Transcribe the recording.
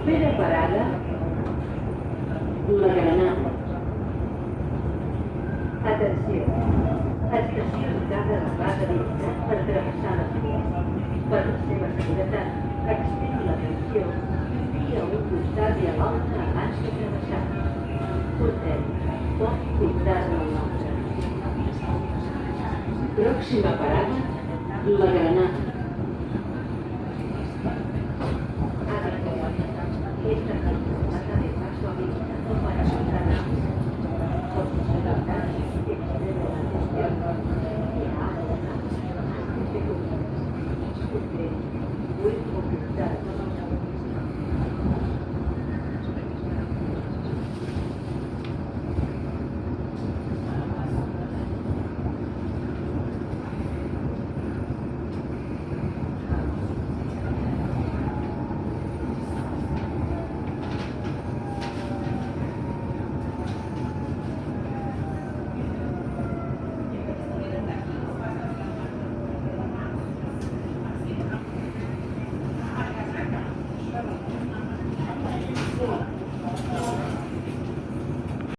Propera parada, la Granada. Atenció. Estació ubicada a la base d'unitat per travessar les vies. Per la seva seguretat, extén l'atenció i tria un costat i a l'altre abans de travessar. Portem, pot comptar-ne un altre. Pròxima parada, la Granada.